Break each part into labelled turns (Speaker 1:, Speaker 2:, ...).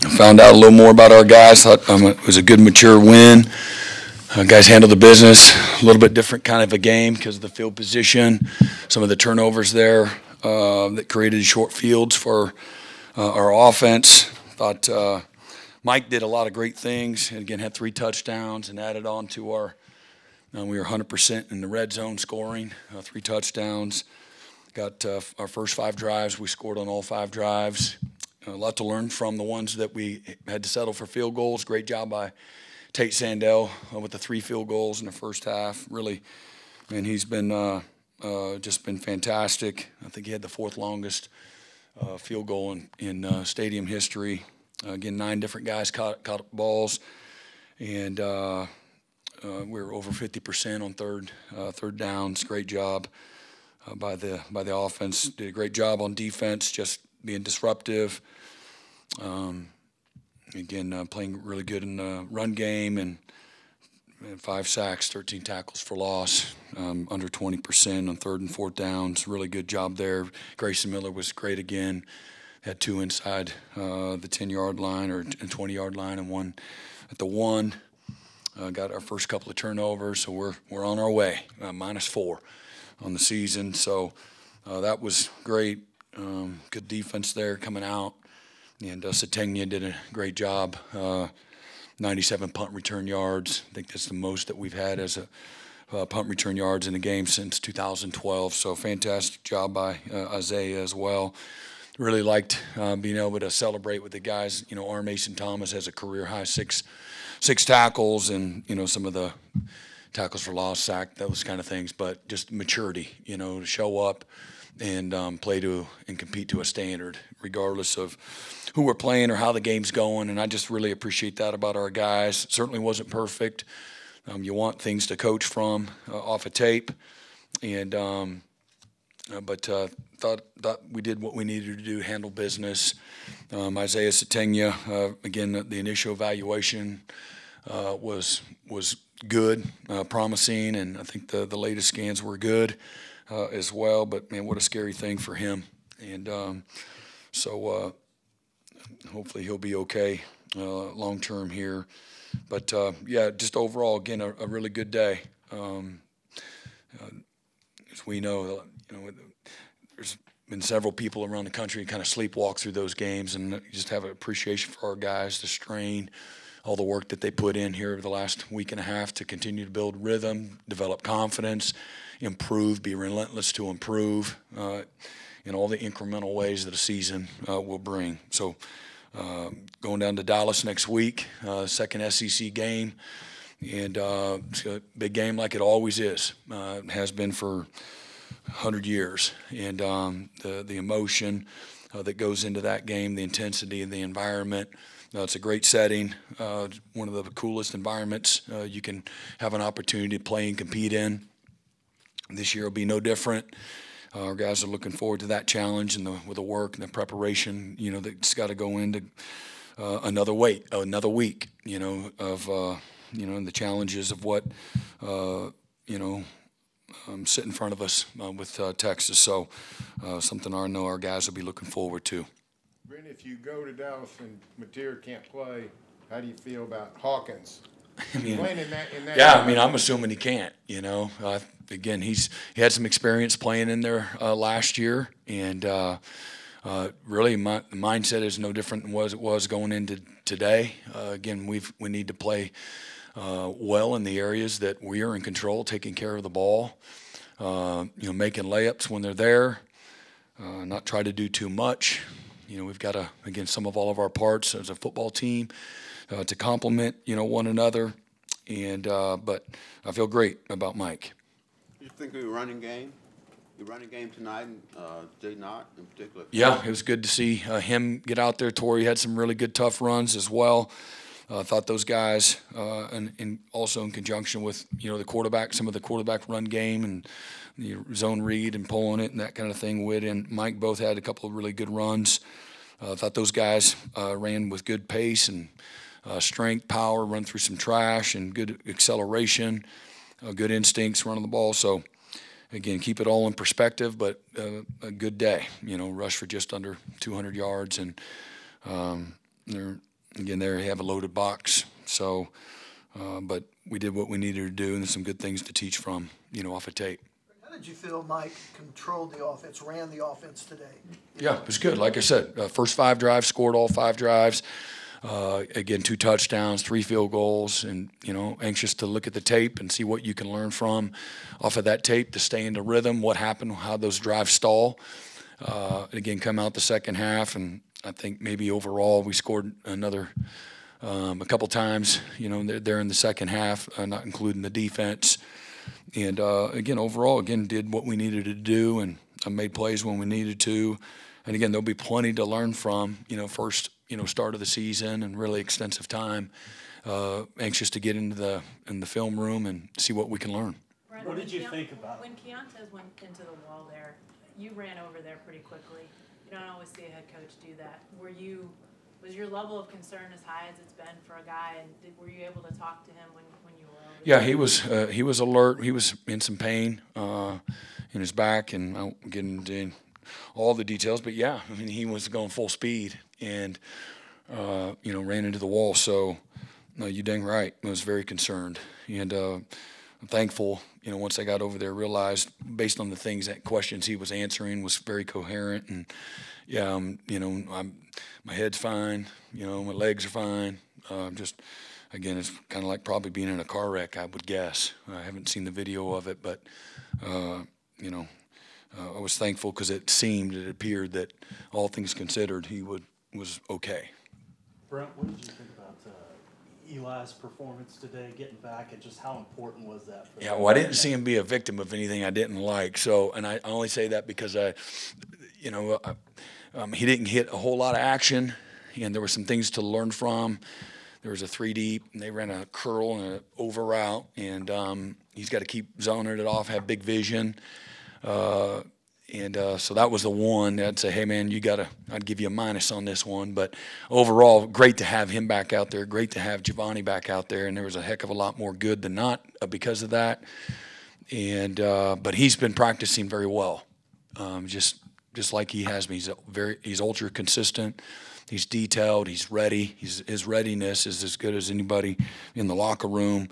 Speaker 1: found out a little more about our guys. Thought it was a good, mature win. Guys handled the business. A little bit different kind of a game because of the field position, some of the turnovers there that created short fields for our offense. Thought Mike did a lot of great things, and again had 3 touchdowns and added on to our. We were 100% in the red zone scoring, 3 touchdowns. Got our first 5 drives. We scored on all 5 drives. A lot to learn from the ones that we had to settle for field goals. Great job by Tate Sandell with the 3 field goals in the first half. Really, man, he's been just been fantastic. I think he had the 4th longest field goal in stadium history. Again, 9 different guys caught balls, and we were over 50% on third downs. Great job by the offense. Did a great job on defense, just being disruptive. Again, playing really good in the run game and 5 sacks, 13 tackles for loss, under 20% on 3rd and 4th downs. Really good job there. Grayson Miller was great again. Had 2 inside the 10-yard line or 20-yard line and 1 at the 1. Got our first couple of turnovers, so we're on our way. -4 on the season, so that was great. Good defense there coming out, and Sategna did a great job. 97 punt return yards. I think that's the most that we've had as a punt return yards in a game since 2012. So fantastic job by Isaiah as well. Really liked being able to celebrate with the guys. You know, R. Mason Thomas has a career high six tackles, and you know some of the tackles for loss, sack, those kind of things. But just maturity, you know, to show up and play to and compete to a standard, regardless of who we're playing or how the game's going. And I just really appreciate that about our guys. It certainly wasn't perfect. You want things to coach from off of tape, and but thought we did what we needed to do, handle business. Isaiah Sategna, again, the initial evaluation was good, promising, and I think the latest scans were good as well. But man, what a scary thing for him, and so hopefully he'll be okay long term here. But yeah, just overall, again, a really good day. As we know, there's been several people around the country kind of sleepwalk through those games, and just have an appreciation for our guys, the strain, all the work that they put in here over the last week and a half to continue to build rhythm, develop confidence, improve, be relentless to improve in all the incremental ways that a season will bring. So going down to Dallas next week, second SEC game, and it's a big game like it always is. It has been for 100 years, and the emotion that goes into that game, the intensity and the environment. It's a great setting, one of the coolest environments you can have an opportunity to play and compete in. This year will be no different. Our guys are looking forward to that challenge and with the work and the preparation, you know, that's got to go into another week, you know, of you know, and the challenges of what you know, sit in front of us with Texas. So something I know our guys will be looking forward to.
Speaker 2: Brent, if you go to Dallas and Mateer can't play, how do you feel about Hawkins?
Speaker 1: I mean,
Speaker 2: playing in that
Speaker 1: yeah,
Speaker 2: area?
Speaker 1: I mean, I'm assuming he can't. You know, again, he had some experience playing in there last year, and really, the mindset is no different than it was going into today. Again, we need to play well in the areas that we are in control, taking care of the ball, you know, making layups when they're there, not try to do too much. You know, we've got to, again, some of all of our parts as a football team to complement, you know, one another. And but I feel great about Mike.
Speaker 3: You think of your running game? Your running game tonight, Jay Knott in particular?
Speaker 1: Yeah, it was good to see him get out there. Torrey had some really good, tough runs as well. I thought those guys, and also in conjunction with, you know, the quarterback, some of the quarterback run game and the zone read and pulling it and that kind of thing. Witt and Mike both had a couple of really good runs. I thought those guys ran with good pace and strength, power, run through some trash, and good acceleration, good instincts running the ball. So, again, keep it all in perspective, but a good day. You know, rushed for just under 200 yards, and they're again, they have a loaded box. So, but we did what we needed to do, and there's some good things to teach from, off of tape.
Speaker 4: How did you feel Mike controlled the offense, ran the offense today?
Speaker 1: Yeah, it was good. Like I said, first 5 drives, scored all 5 drives. Again, 2 touchdowns, 3 field goals, and, anxious to look at the tape and see what you can learn from off of that tape to stay into rhythm, what happened, how those drives stall. Again, come out the second half, and I think maybe overall we scored another a couple times, there in the second half, not including the defense. And, again, overall, did what we needed to do and made plays when we needed to. And, again, there'll be plenty to learn from, first, start of the season and really extensive time. Anxious to get in the film room and see what we can learn.
Speaker 5: Brent,
Speaker 6: What did you think about
Speaker 5: when Keontae went into the wall there? You ran over there pretty quickly. You don't always see a head coach do that. Was your level of concern as high as it's been for a guy, and were you able to talk to him when you were over
Speaker 1: Yeah,
Speaker 5: there?
Speaker 1: he was alert. He was in some pain in his back, and I won't get into all the details. But yeah, I mean, he was going full speed and ran into the wall. So no, you dang right. I was very concerned, and I'm thankful. Once I got over there, realized based on the questions he was answering was very coherent, and yeah, my head's fine. My legs are fine. Just. Again, it's kind of like probably being in a car wreck, I would guess. I haven't seen the video of it, but, I was thankful because it appeared that all things considered, he was okay.
Speaker 6: Brent, what did you think about Eli's performance today, getting back, and just how important was that for
Speaker 1: Yeah, well, I didn't see him be a victim of anything I didn't like. So, and I only say that because he didn't hit a whole lot of action, and there were some things to learn from. There was a 3 deep, and they ran a curl and an over route, and he's got to keep zoning it off, have big vision. So that was the one. I'd say, hey, man, I'd give you a minus on this one. But overall, great to have him back out there. Great to have Giovanni back out there. And there was a heck of a lot more good than not because of that. And but he's been practicing very well, just like he has been. He's ultra consistent. He's detailed. He's ready. His readiness is as good as anybody in the locker room,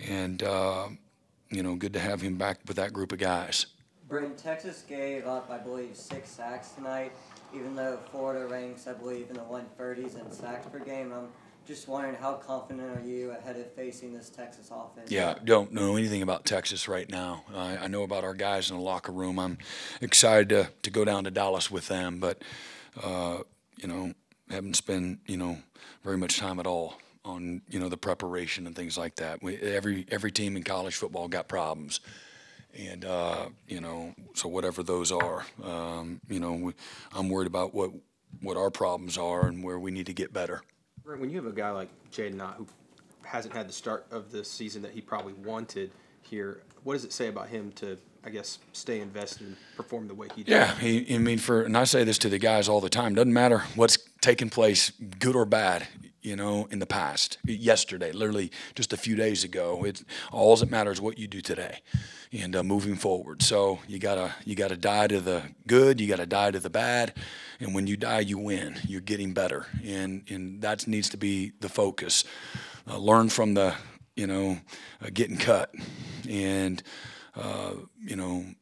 Speaker 1: and good to have him back with that group of guys.
Speaker 7: Brent, Texas gave up, I believe, 6 sacks tonight, even though Florida ranks, I believe, in the 130s in sacks per game. I'm just wondering, how confident are you ahead of facing this Texas offense?
Speaker 1: Yeah, don't know anything about Texas right now. I know about our guys in the locker room. I'm excited to go down to Dallas with them, but haven't spent very much time at all on the preparation and things like that. Every team in college football got problems, and so whatever those are, I'm worried about what our problems are and where we need to get better.
Speaker 8: When you have a guy like Jaden Ott who hasn't had the start of the season that he probably wanted here, what does it say about him to, I guess, stay invested and perform the way he did?
Speaker 1: Yeah, and I say this to the guys all the time, doesn't matter what's taken place, good or bad, in the past, yesterday, literally just a few days ago. All that matters is what you do today and moving forward. So you gotta die to the good, you gotta die to the bad, and when you die, you win. You're getting better, and that needs to be the focus. Learn from the getting cut and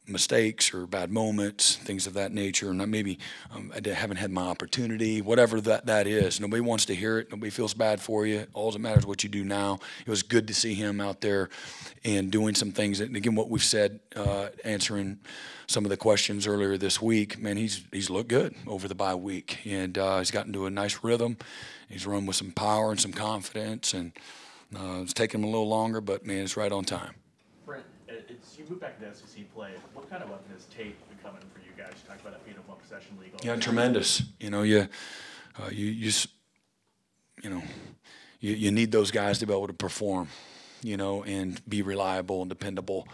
Speaker 1: mistakes or bad moments, things of that nature. And maybe I haven't had my opportunity, whatever that is. Nobody wants to hear it. Nobody feels bad for you. All that matters is what you do now. It was good to see him out there and doing some things. And again, what we've said, answering some of the questions earlier this week, man, he's looked good over the bye week. And he's gotten to a nice rhythm. He's run with some power and some confidence. And it's taken him a little longer, but, man, it's right on time.
Speaker 6: Brent, you move back to the SEC play. What kind of weapon is Tate becoming for you guys? You talked about that being a one-possession league.
Speaker 1: Yeah, tremendous. You need those guys to be able to perform, and be reliable and dependable.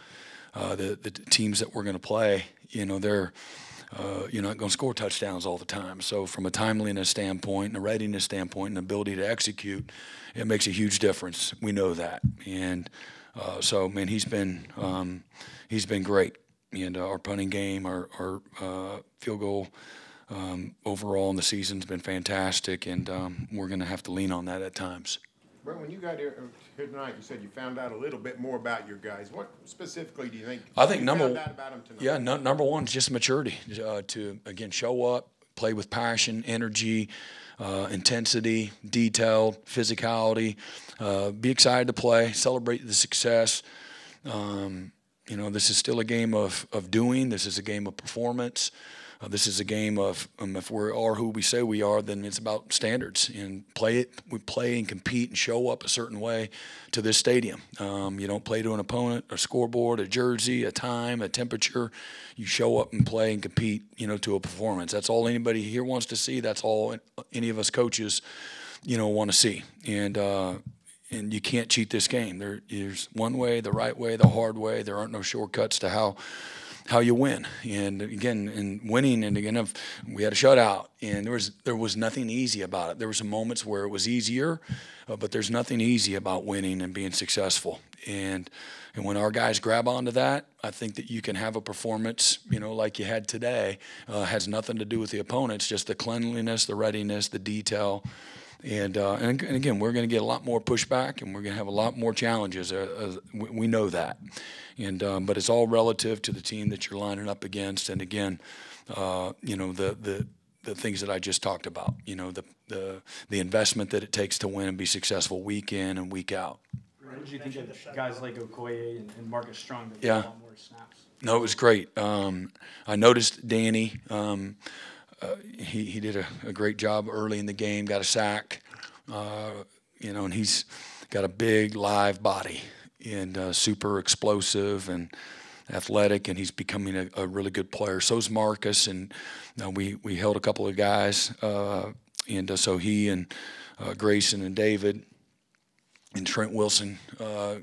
Speaker 1: The teams that we're going to play, you're not going to score touchdowns all the time. So from a timeliness standpoint and a readiness standpoint and ability to execute, it makes a huge difference. We know that. And so, man, he's been great. And our punting game, our field goal overall in the season's been fantastic, and we're going to have to lean on that at times.
Speaker 2: Well, when you got here tonight, you said you found out a little bit more about your guys. What specifically do you think?
Speaker 1: I think
Speaker 2: you found out about them tonight?
Speaker 1: Yeah, number one is just maturity to again show up, play with passion, energy, intensity, detail, physicality. Be excited to play, celebrate the success. This is still a game of doing. This is a game of performance. This is a game of if we are who we say we are, then it's about standards and play it. We play and compete and show up a certain way to this stadium. You don't play to an opponent, a scoreboard, a jersey, a time, a temperature. You show up and play and compete, to a performance. That's all anybody here wants to see. That's all any of us coaches, want to see. And you can't cheat this game. There's one way, the right way, the hard way. There aren't no shortcuts to how you win. And again, in winning, and again, if we had a shutout, and there was nothing easy about it. There were some moments where it was easier, but there's nothing easy about winning and being successful. And when our guys grab onto that, I think that you can have a performance, like you had today. Has nothing to do with the opponents, just the cleanliness, the readiness, the detail. And again, we're going to get a lot more pushback, and we're going to have a lot more challenges. We know that, but it's all relative to the team that you're lining up against. And again, the things that I just talked about. The investment that it takes to win and be successful week in and week out.
Speaker 9: What did you think of guys like Okoye and Marcus Strong that
Speaker 1: Yeah.
Speaker 9: got a lot more snaps?
Speaker 1: No, it was great. I noticed Danny. He did a great job early in the game, got a sack, and he's got a big live body and super explosive and athletic, and he's becoming a really good player. So's Marcus, and we held a couple of guys, so he and Grayson and David and Trent Wilson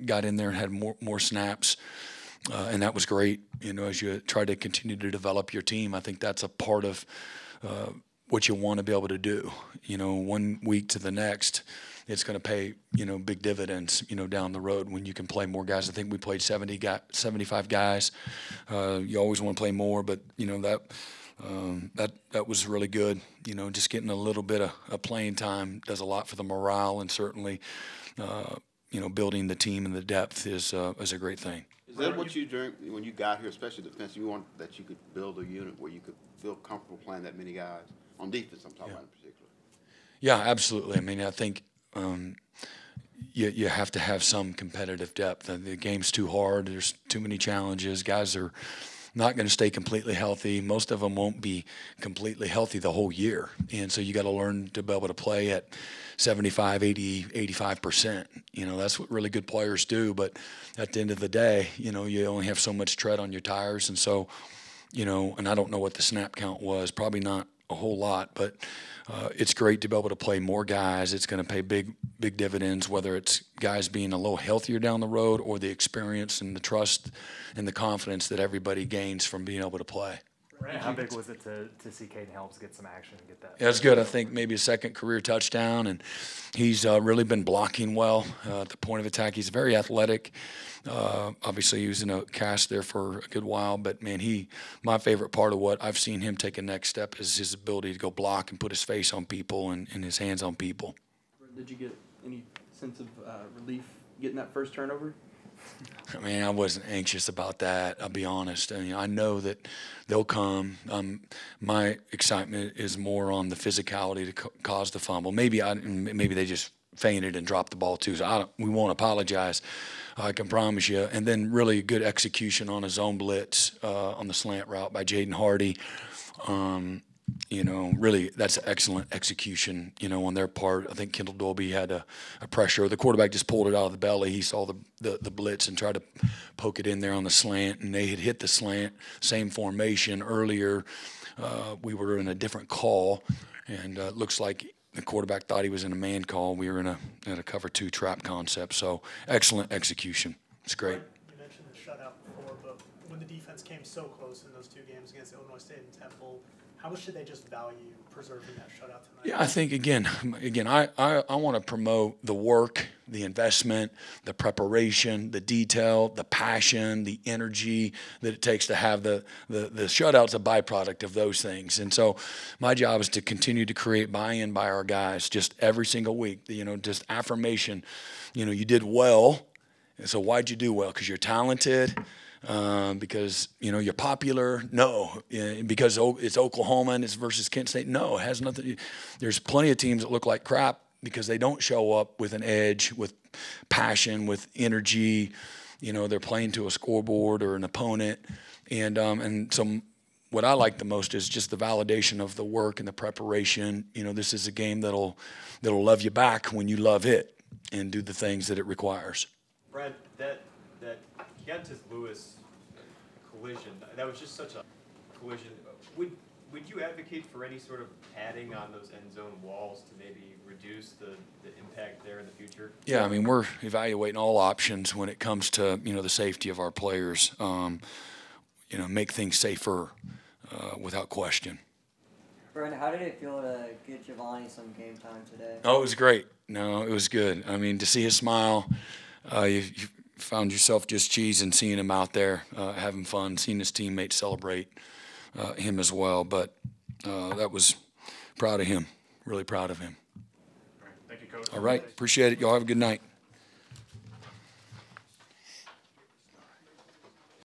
Speaker 1: got in there and had more snaps. And that was great, as you try to continue to develop your team. I think that's a part of what you want to be able to do. 1 week to the next, it's going to pay, big dividends, down the road when you can play more guys. I think we played 75 guys. You always want to play more, but, that was really good. Just getting a little bit of playing time does a lot for the morale, and certainly, building the team and the depth is a great thing.
Speaker 3: Is that what you doing when you got here, especially defense? You want that you could build a unit where you could feel comfortable playing that many guys on defense. I'm talking about in particular.
Speaker 1: Yeah, absolutely. I mean, I think you have to have some competitive depth. The game's too hard. There's too many challenges. Guys are not going to stay completely healthy. Most of them won't be completely healthy the whole year. And so you got to learn to be able to play at 75, 80, 85%. That's what really good players do. But at the end of the day, you only have so much tread on your tires. And so, and I don't know what the snap count was, probably not a whole lot, but it's great to be able to play more guys. It's going to pay big dividends, whether it's guys being a little healthier down the road or the experience and the trust and the confidence that everybody gains from being able to play.
Speaker 9: How big was it to see Caden Helms get some action and get that?
Speaker 1: Yeah, it's good. I think maybe a second career touchdown, and he's really been blocking well at the point of attack. He's very athletic. Obviously, he was in a cast there for a good while, but man, my favorite part of what I've seen him take a next step is his ability to go block and put his face on people and his hands on people.
Speaker 10: Did you get any sense of relief getting that first turnover?
Speaker 1: I mean, I wasn't anxious about that. I'll be honest. I know that they'll come. My excitement is more on the physicality to cause the fumble. Maybe they just fainted and dropped the ball too. So we won't apologize. I can promise you. And then really good execution on a zone blitz on the slant route by Jaden Hardy. Really that's excellent execution, on their part. I think Kendall Dolby had a pressure. The quarterback just pulled it out of the belly. He saw the blitz and tried to poke it in there on the slant, and they had hit the slant, same formation earlier. We were in a different call, and it looks like the quarterback thought he was in a man call. We were in a cover 2 trap concept. So excellent execution. It's great.
Speaker 11: You mentioned the shutout before, but when the defense came so close in those 2 games against Illinois State and Temple, how much should they just value preserving that shutout tonight?
Speaker 1: Yeah, I think again, I want to promote the work the investment, the preparation, the detail, the passion, the energy that it takes to have the shutout's a byproduct of those things. And so my job is to continue to create buy-in by our guys just every single week, just affirmation. You did well. And so why'd you do well? Because you're talented? Because you're popular? No. Because it's Oklahoma and it's versus Kent State? No, it has nothing. There's plenty of teams that look like crap because they don't show up with an edge, with passion, with energy. They're playing to a scoreboard or an opponent, and so what I like the most is just the validation of the work and the preparation. This is a game that'll love you back when you love it and do the things that it requires.
Speaker 9: Brent, that Kientes-Lewis collision, that was just such a collision. Would you advocate for any sort of padding on those end zone walls to maybe reduce the impact there in the future?
Speaker 1: Yeah, I mean, we're evaluating all options when it comes to, the safety of our players. Make things safer without question.
Speaker 7: Brent, how did it feel to get Giovanni some game time today?
Speaker 1: Oh, it was great. No, it was good. I mean, to see his smile, you found yourself just cheesing seeing him out there having fun, seeing his teammates celebrate him as well. But that was proud of him, really proud of him.
Speaker 11: Thank you, Coach.
Speaker 1: All right, appreciate it. Y'all have a good night.